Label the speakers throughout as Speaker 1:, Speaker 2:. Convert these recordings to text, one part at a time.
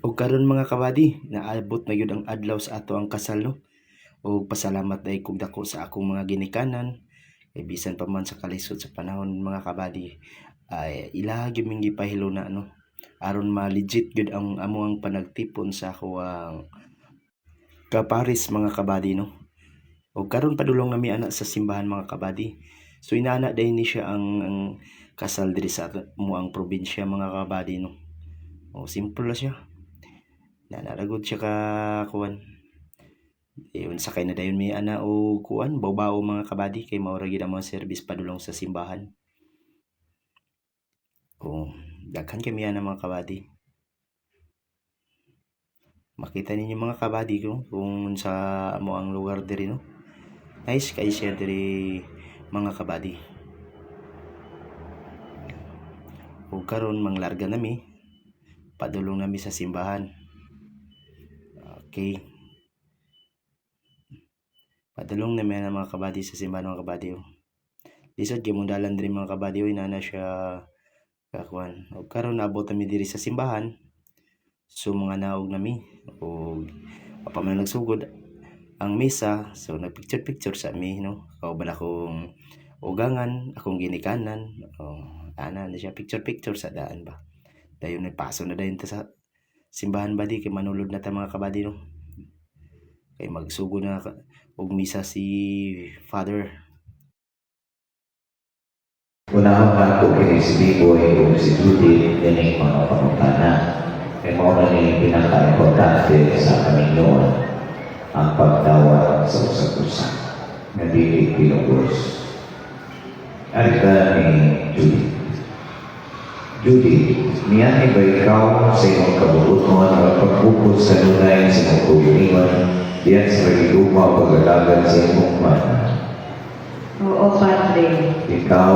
Speaker 1: O karon mga kabady, naabot na yun ang adlaw sa ato ang kasal no. O pasalamat ay kog dako sa akong mga ginikanan. Kay bisan pa man sa kalisod sa panahon mga kabady, ay ilagi ming gipahilo na no. Aron ma-legit gud ang amo ang panagtipon sa ako ang kaparis mga kabady no. O karon padulong nami ana sa simbahan mga kabady. So inana day ni siya ang kasal diri sa mo ang probinsya mga kabady no. O simple la siya. Naragod siya ka kuan. Iyon sakay na dayon mi ana o kuan baw mga kabady kay mao ra gid ang mga service padulong sa simbahan. O daghan kay mi ana mga kabady. Makita ninyo mga kabady kung sa amo ang lugar diri no. Nice kay siya diri mga kabady. O karon manglarga nami padulong nami sa simbahan. Okay. Padulong nami na mga kabady sa simbahan mga kabady. Lisod gyud mong dalan diri mga kabady inana siya kakuan. O karon naabot nami diri sa simbahan. So mga naog nami o pa man nagsugod ang misa, so nagpicture sa mi no. Kauban akong ugangan, akong ginikanan. Ana na siya picture sa daan ba. Dayon nagpaso na dayon ta sa simbahan ba di kay manulod na ta mga kabady no. Kay magsugod na og misa si Father.
Speaker 2: Unahon na ko kini si Biboy o si Judy dining mga pamutana. Kay mao na ni pinaka-importante sa Panginoon ang pagtawad sa usap-usap na dili pinugos. Arita ni Judy. Judy, niya ba ikaw sa iyong kabubuton o pagbukod sa nunay sa iyong kulilingon diyan sa pagiguma o pag-alagan sa iyong mana?
Speaker 3: Oo, Padre.
Speaker 2: Ikaw,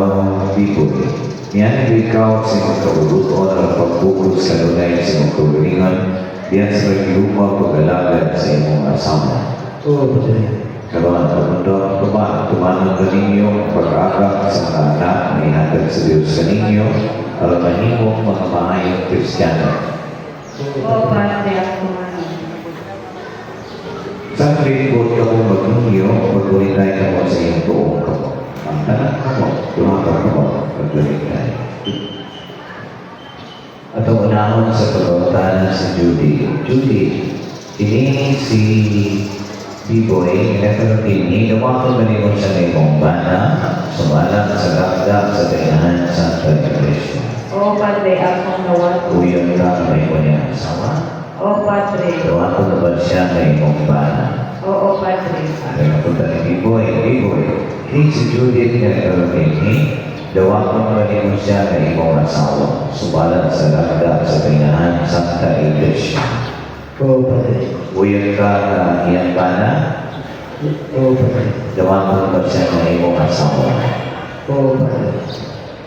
Speaker 2: Biboy, niya ba ikaw sa iyong kabubuton o pagbukod sa nunay sa iyong kulilingon diyan sa pagiguma o pag-alagan sa iyong asawa?
Speaker 4: Oo, Padre.
Speaker 2: Karoon ang mundo, tumanong ka ninyo pag-aagap sa mga anak na ihatag sa Diyos sa ninyo para mahimong mga maayong Kristiyano.
Speaker 3: Oo, Padre, ako man.
Speaker 2: Sa lingkod ka mo mag-ninyo, pag-ulitay ka mo sa iyong tuong ka mo. Ang tanak ka mo, tumakap ka mo, pag-ulitay. At ang unahon sa pag-ulitanan si Judy. Judy, ini si Biboy, nagkakaroon dawato manimon sa mayong bana, sumalang sa gagda sa dayahan sa Pagkakrisyo.
Speaker 3: Oo, Padre, akong nawato.
Speaker 2: Uyang ka mayong niyang asawa.
Speaker 3: Oo, Padre.
Speaker 2: Dawato na ba siya mayong bana?
Speaker 3: Oo, Padre.
Speaker 2: At napunta ni Biboy, hindi si Judith na nagkakaroon dawato na manimon siya mayong asawa, sumalang sa gagda sa dayahan sa Pagkakrisyo.
Speaker 4: Oo, Padre.
Speaker 2: Uyang ka na iyang bana?
Speaker 4: Oo, Padre.
Speaker 2: Dawato ba siya mayong asawa?
Speaker 4: Oo, Padre.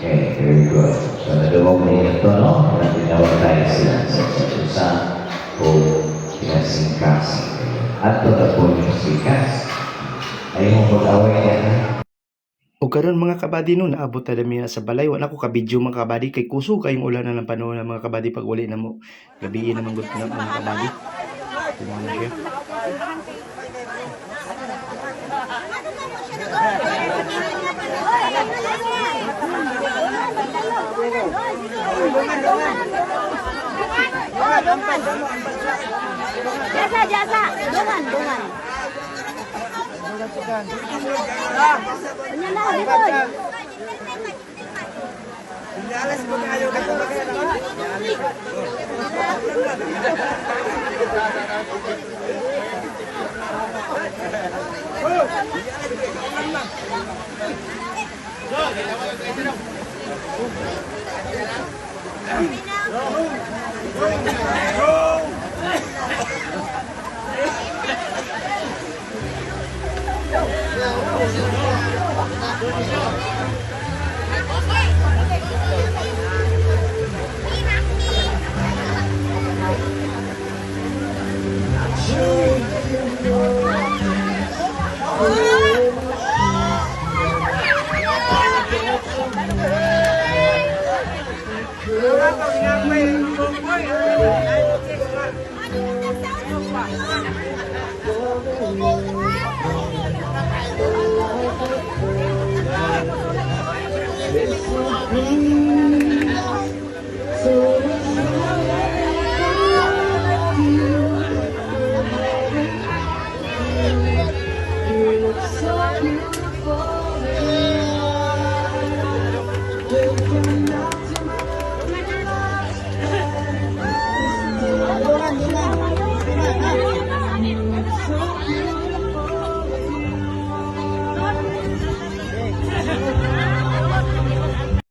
Speaker 2: Okay, very good. So, nagawag na ito, no? Natinawag tayo sila sa isa o pinasingkas. At tatapon yung sikas. Ay mo pag-away niya, ha?
Speaker 1: O karon mga kabady no, naabot na dami na sa balay. Wala ko ka-video mga kabady kay kuso kayong ulan na ng panahon ng mga kabady pag uli na mo. Gabiin naman gud na mga kabady. Tingnan na siya.
Speaker 5: Jasa, dungan. Punya na, Biboy. Dungan, dungan.